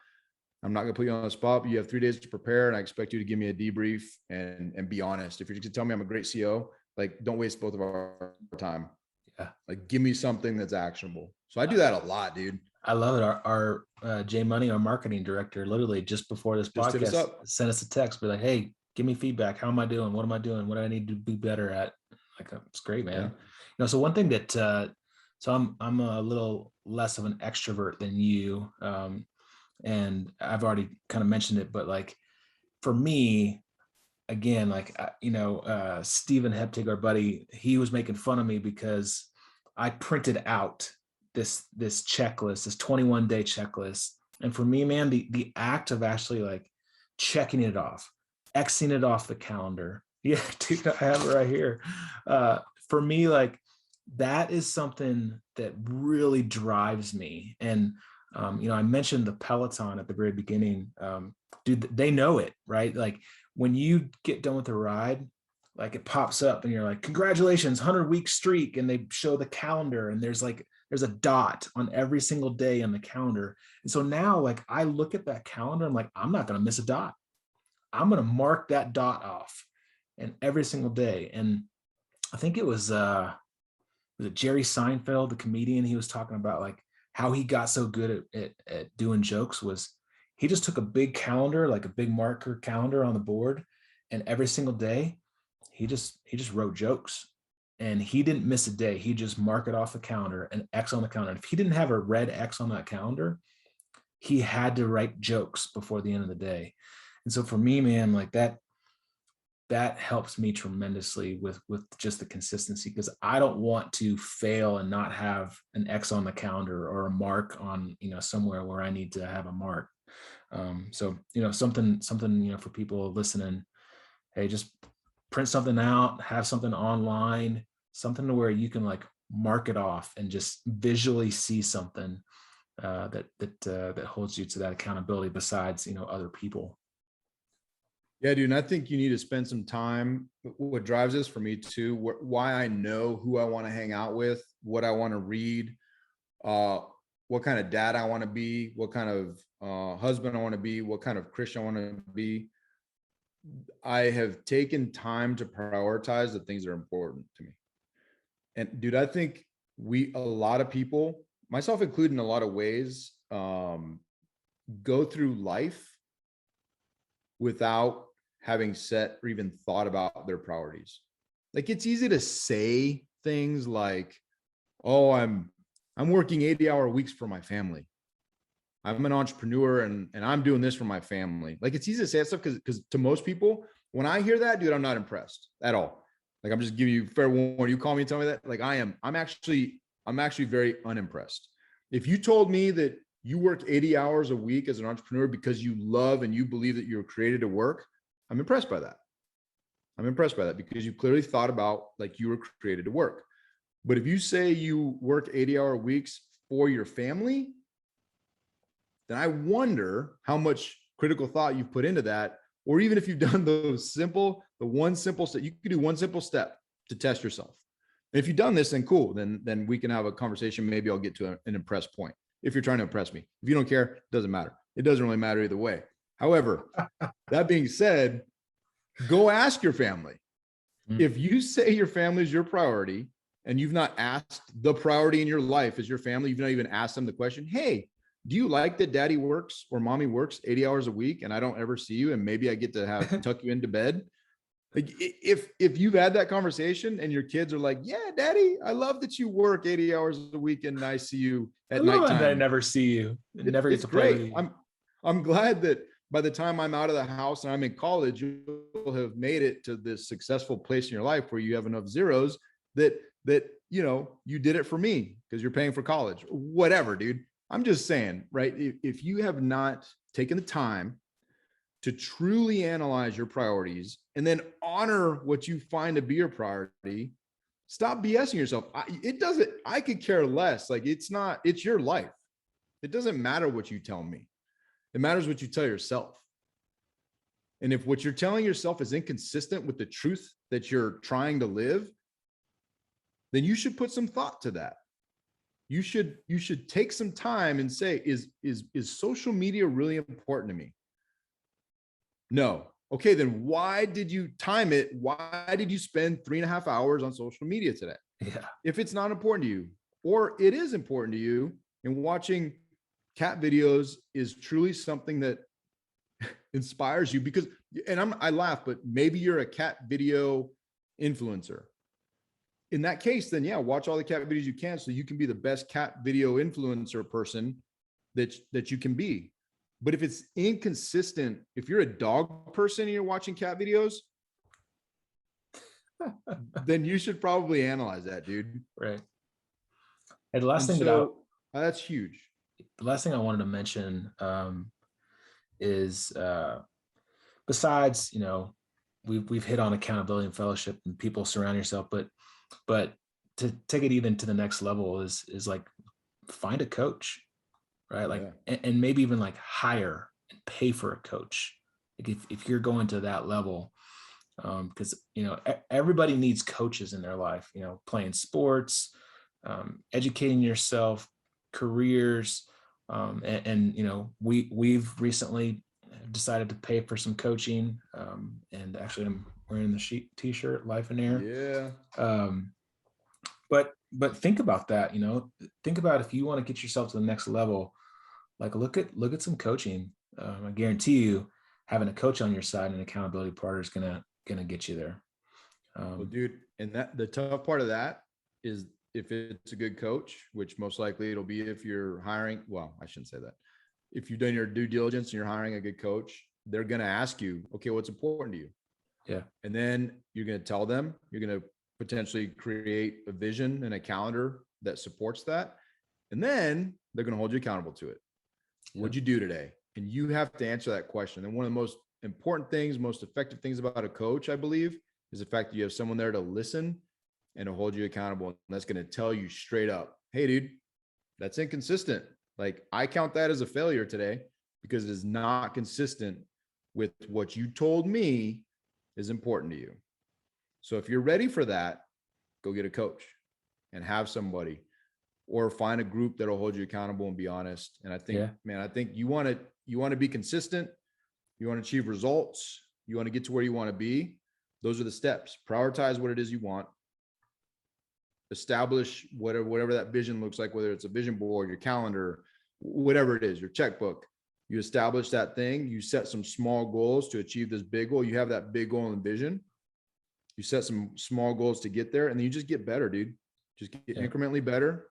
I'm not going to put you on the spot, but you have 3 days to prepare, and I expect you to give me a debrief and be honest. If you're going to tell me I'm a great CO, like, don't waste both of our time. Yeah. Like, give me something that's actionable. So I do that a lot, dude. I love it. Our Jay Money, our marketing director, literally just before this podcast, sent us a text, be like, hey, give me feedback. How am I doing? What am I doing? What do I need to be better at? Like, it's great, man. Yeah. So one thing that, so I'm a little less of an extrovert than you. And I've already kind of mentioned it, but like, for me, again, like, Stephen Heptig, our buddy, he was making fun of me because I printed out this checklist, this 21-day checklist. And for me, man, the act of actually like checking it off, Xing it off the calendar. Yeah, dude, I have it right here. For me, like, that is something that really drives me. And, I mentioned the Peloton at the very beginning. Dude, they know it, right? Like, when you get done with the ride, like, it pops up and you're like, congratulations, 100-week streak. And they show the calendar, and there's a dot on every single day on the calendar. And so now, like, I look at that calendar, I'm like, I'm not going to miss a dot. I'm going to mark that dot off, and every single day. And I think it was it Jerry Seinfeld, the comedian? He was talking about like how he got so good at doing jokes was he just took a big calendar, like a big marker calendar on the board, and every single day he just wrote jokes, and he didn't miss a day. He just mark it off the calendar and X on the calendar. If he didn't have a red X on that calendar, he had to write jokes before the end of the day. And so for me, man, like, that helps me tremendously with just the consistency, because I don't want to fail and not have an X on the calendar or a mark on, somewhere where I need to have a mark. So, something, for people listening, hey, just print something out, have something online, something to where you can like mark it off and just visually see something that holds you to that accountability besides, other people. Yeah, dude. And I think you need to spend some time. What drives this for me too, why I know who I want to hang out with, what I want to read, uh, what kind of dad I want to be, what kind of husband I want to be, what kind of Christian I want to be. I have taken time to prioritize the things that are important to me. And dude, I think a lot of people, myself included in a lot of ways, go through life without having set or even thought about their priorities. Like it's easy to say things like, "Oh, I'm working 80-hour weeks for my family. I'm an entrepreneur and I'm doing this for my family." Like it's easy to say that stuff because to most people, when I hear that, dude, I'm not impressed at all. Like I'm just giving you fair warning. You call me and tell me that, like I'm actually very unimpressed. If you told me that you work 80 hours a week as an entrepreneur because you love and you believe that you're created to work, I'm impressed by that. I'm impressed by that because you clearly thought about like you were created to work. But if you say you work 80-hour weeks for your family, then I wonder how much critical thought you've put into that. Or even if you've done the one simple step, you could do one simple step to test yourself. And if you've done this, then cool. Then we can have a conversation. Maybe I'll get to an impressed point. If you're trying to impress me, if you don't care, it doesn't matter. It doesn't really matter either way. However, that being said, go ask your family. If you say your family is your priority and you've not asked the priority in your life is your family, you've not even asked them the question, "Hey, do you like that daddy works or mommy works 80 hours a week and I don't ever see you and maybe I get to tuck you into bed?" Like if you've had that conversation and your kids are like, "Yeah, daddy, I love that you work 80 hours a week and I see you I at love it nighttime." that I never see you and never get It's to play with great. you. I'm glad that by the time I'm out of the house and I'm in college, you'll have made it to this successful place in your life where you have enough zeros that you did it for me because you're paying for college. Whatever, dude. I'm just saying, right? If you have not taken the time to truly analyze your priorities and then honor what you find to be your priority, stop BSing yourself. I could care less. Like it's your life. It doesn't matter what you tell me. It matters what you tell yourself. And if what you're telling yourself is inconsistent with the truth that you're trying to live, then you should put some thought to that. You should take some time and say, is social media really important to me? No. Okay, then why did you time it? Why did you spend 3.5 hours on social media today? Yeah. If it's not important to you, or it is important to you, and watching cat videos is truly something that inspires you because, and I laugh, but maybe you're a cat video influencer. In that case, then yeah, watch all the cat videos you can so you can be the best cat video influencer person that you can be. But if it's inconsistent, if you're a dog person and you're watching cat videos, then you should probably analyze that, dude. Right. And the last And thing that's huge. the last thing I wanted to mention is besides, we've hit on accountability and fellowship and people surround yourself, but to take it even to the next level is like find a coach, right? Like, Yeah. and maybe even like hire and pay for a coach. Like if you're going to that level, because everybody needs coaches in their life, playing sports, educating yourself, careers, and we've recently decided to pay for some coaching, and actually I'm wearing the t-shirt Life in Air. Yeah. But think about that. Think about if you want to get yourself to the next level, like look at some coaching. I guarantee you having a coach on your side and an accountability partner is gonna get you there. Well, dude, and that the tough part of that is if it's a good coach, which most likely it'll be if you're hiring. Well, I shouldn't say that. If you've done your due diligence and you're hiring a good coach, they're going to ask you, okay, what's important to you? Yeah. And then you're going to tell them, you're going to potentially create a vision and a calendar that supports that. And then they're going to hold you accountable to it. Yeah. What'd you do today? And you have to answer that question. And one of the most important things, most effective things about a coach, I believe, is the fact that you have someone there to listen and to hold you accountable. And that's going to tell you straight up, hey, dude, that's inconsistent. Like I count that as a failure today because it is not consistent with what you told me is important to you. So if you're ready for that, go get a coach and have somebody, or find a group that'll hold you accountable and be honest. And I think, man, I think you want to be consistent. You want to achieve results. You want to get to where you want to be. Those are the steps. Prioritize what it is you want. Establish whatever that vision looks like, whether it's a vision board, your calendar, whatever it is, your checkbook. You establish that thing. You set some small goals to achieve this big goal. You have that big goal and vision. You set some small goals to get there, and then you just get better, dude. Just get incrementally better,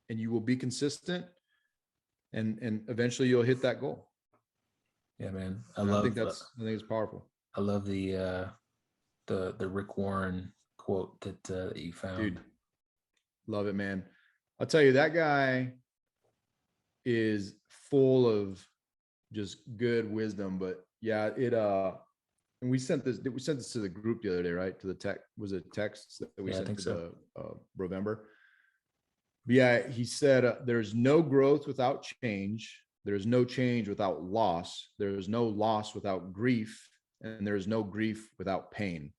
and you will be consistent, and eventually you'll hit that goal. Yeah, man. I think it's powerful. I love the Rick Warren quote that you found. Dude, love it, man. I'll tell you, that guy is full of just good wisdom. But yeah, and we sent this to the group the other day, right? To the text that we sent to the November. But yeah, he said, there's no growth without change. There's no change without loss. There's no loss without grief. And there's no grief without pain.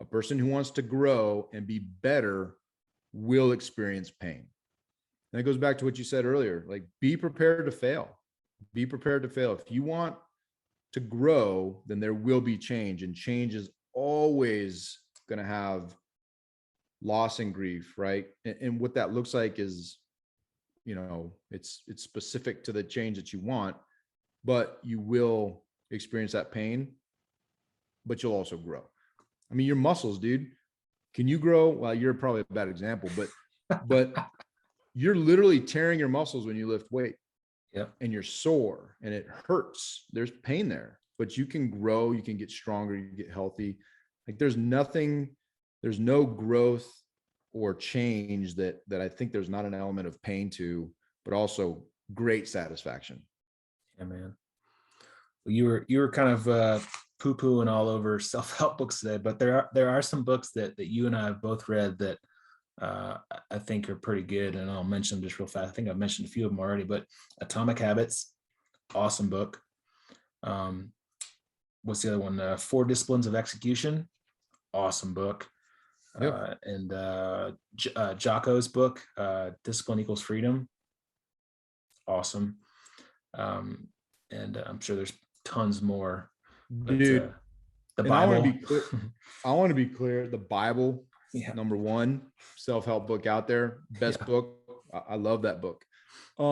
A person who wants to grow and be better will experience pain. And it goes back to what you said earlier, like, be prepared to fail. Be prepared to fail. If you want to grow, then there will be change, and change is always going to have loss and grief, right? And what that looks like is, it's specific to the change that you want, but you will experience that pain, but you'll also grow. I mean, your muscles, dude, can you grow? Well, you're probably a bad example, but you're literally tearing your muscles when you lift weight. Yep. And you're sore and it hurts. There's pain there, but you can grow, you can get stronger, you get healthy. Like, there's no growth or change that I think there's not an element of pain to, but also great satisfaction. Yeah, man. Well, you were kind of poo-pooing all over self-help books today, but there are some books that you and I have both read that I think are pretty good, and I'll mention them just real fast. I think I've mentioned a few of them already, but Atomic Habits, awesome book. What's the other one? 4 Disciplines of Execution, awesome book. Yep. And Jocko's book, Discipline Equals Freedom, awesome. And I'm sure there's tons more. But, dude, the Bible. I want to be clear. The Bible. Yeah. Number 1 self-help book out there, best book. I love that book. I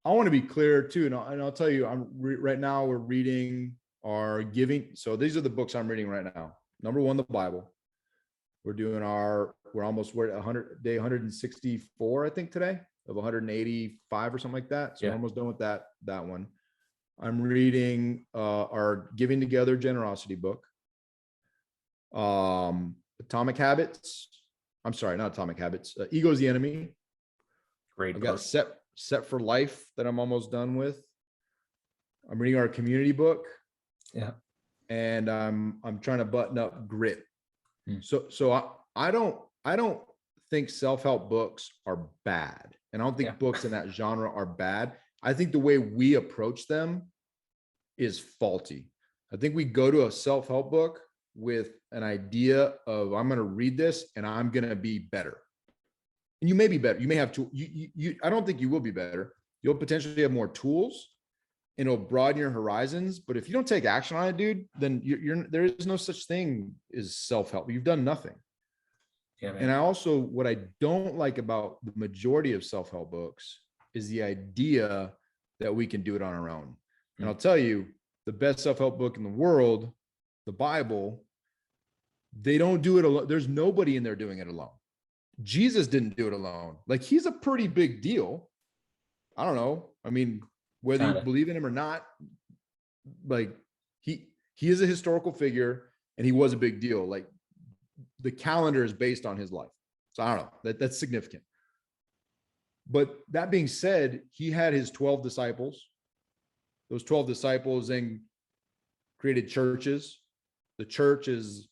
want to be clear too, and I'll tell you, right now we're reading our giving. So these are the books I'm reading right now. Number 1, the Bible. We're at day 164, I think, today, of 185 or something like that. So we're almost done with that one. I'm reading our Giving Together Generosity book. Atomic Habits. I'm sorry, not Atomic Habits. Ego is the Enemy. Great. I've got Set for Life that I'm almost done with. I'm reading our community book. Yeah. And I'm trying to button up Grit. So I don't think self-help books are bad. And I don't think books in that genre are bad. I think the way we approach them is faulty. I think we go to a self-help book with an idea of, I'm going to read this and I'm going to be better. And you may be better. You may have to, I don't think you will be better. You'll potentially have more tools and it'll broaden your horizons. But if you don't take action on it, dude, then there is no such thing as self-help. You've done nothing. Yeah, man. And what I don't like about the majority of self-help books is the idea that we can do it on our own. And I'll tell you, the best self-help book in the world, the Bible, they don't do it alone. There's nobody in there doing it alone. Jesus didn't do it alone. Like, he's a pretty big deal. I don't know. I mean, whether you believe in him or not, like, he is a historical figure and he was a big deal. Like, the calendar is based on his life. So I don't know, that's significant. But that being said, he had his 12 disciples. Those 12 disciples then created churches. The church is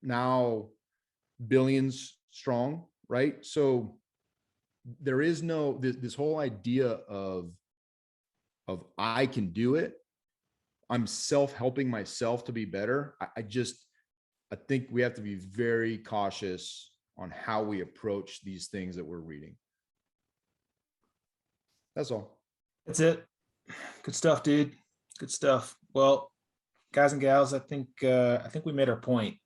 now billions strong, right? So there is this whole idea of I can do it. I'm self-helping myself to be better. I think we have to be very cautious on how we approach these things that we're reading. That's all. That's it. Good stuff, dude. Good stuff. Well, guys and gals, I think we made our point.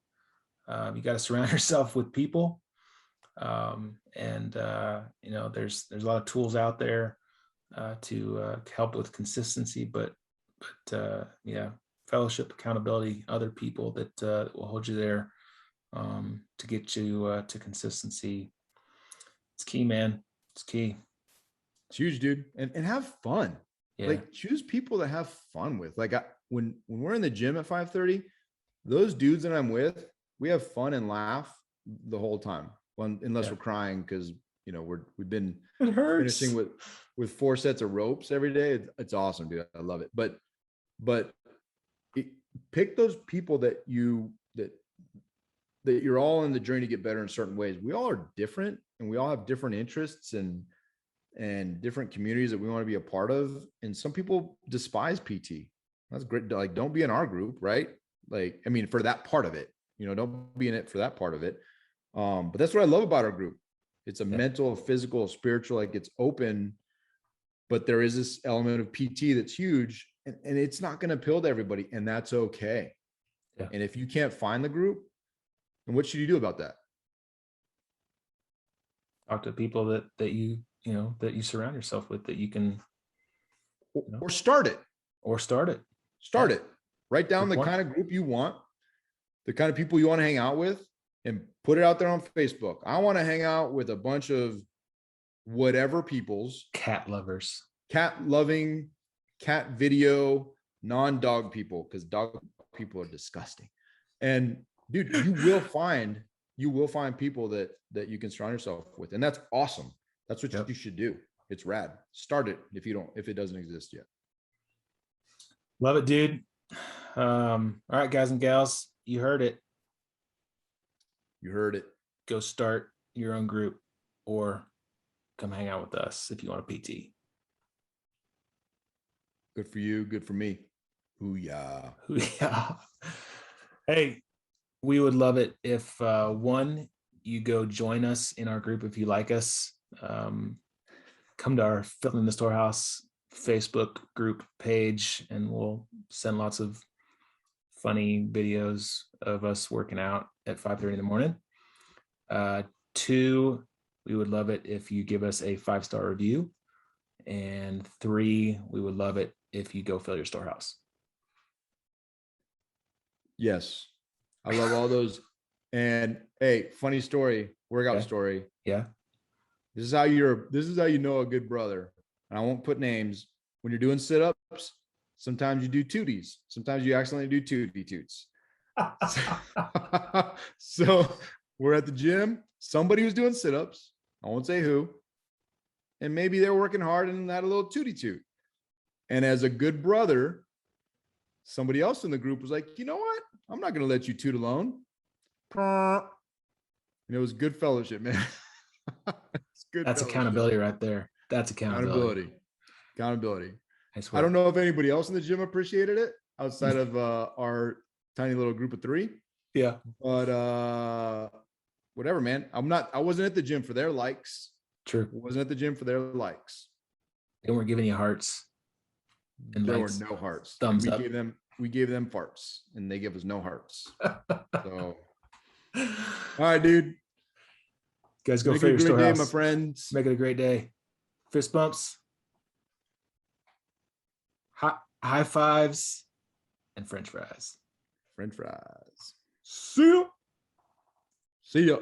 You got to surround yourself with people, and there's a lot of tools out there to help with consistency, but yeah, fellowship, accountability, other people that will hold you there to get you to consistency. It's key, man. It's key. It's huge, dude. And have fun. Yeah. Like, choose people to have fun with. Like, when we're in the gym at 5:30, those dudes that I'm with, we have fun and laugh the whole time. Well, unless we're crying because we've been finishing with 4 sets of ropes every day. It's awesome, dude. I love it. But pick those people that you're all in the journey to get better in certain ways. We all are different, and we all have different interests and different communities that we want to be a part of. And some people despise PT. That's great. Like, don't be in our group, right? Like, I mean, for that part of it, don't be in it for that part of it. But that's what I love about our group. It's a mental, physical, spiritual, like, it's open, but there is this element of PT that's huge, and it's not going to appeal to everybody, and that's okay. Yeah. And if you can't find the group, then what should you do about that? Talk to people that you surround yourself with, that you can, or start it. Start it. Write down the kind of group you want, the kind of people you want to hang out with, and put it out there on Facebook. I want to hang out with a bunch of whatever peoples. Cat lovers. Cat loving, cat video, non-dog people, because dog people are disgusting. And dude, you will find people that you can surround yourself with. And that's awesome. That's what you should do. It's rad. Start it if it doesn't exist yet. Love it, dude. All right, guys and gals, you heard it. Go start your own group, or come hang out with us if you want a PT. Good for you. Good for me. Hoo-yah. Hoo-yah. Hey, we would love it if you go join us in our group if you like us. Come to our Filling the Storehouse Facebook group page, and we'll send lots of funny videos of us working out at 5:30 in the morning. 2, we would love it if you give us a 5-star review. And 3, we would love it if you go fill your storehouse. Yes. I love all those. And hey, funny story, workout story. Yeah. This is how you know a good brother. And I won't put names. When you're doing sit-ups, sometimes you do tooties. Sometimes you accidentally do tootie toots. So we're at the gym. Somebody was doing sit-ups. I won't say who. And maybe they're working hard and had a little tootie toot. And as a good brother, somebody else in the group was like, you know what? I'm not going to let you toot alone. And it was good fellowship, man. It's good. That's accountability right there. That's accountability. I don't know if anybody else in the gym appreciated it outside of our tiny little group of 3. Yeah. But whatever, man. I wasn't at the gym for their likes. True. I wasn't at the gym for their likes. They weren't giving you hearts. And there were no hearts. Thumbs up. We gave them farts, and they give us no hearts. So, all right, dude. Guys, go for your storehouse, my friends. Make it a great day. Fist bumps, high fives, and French fries. See ya.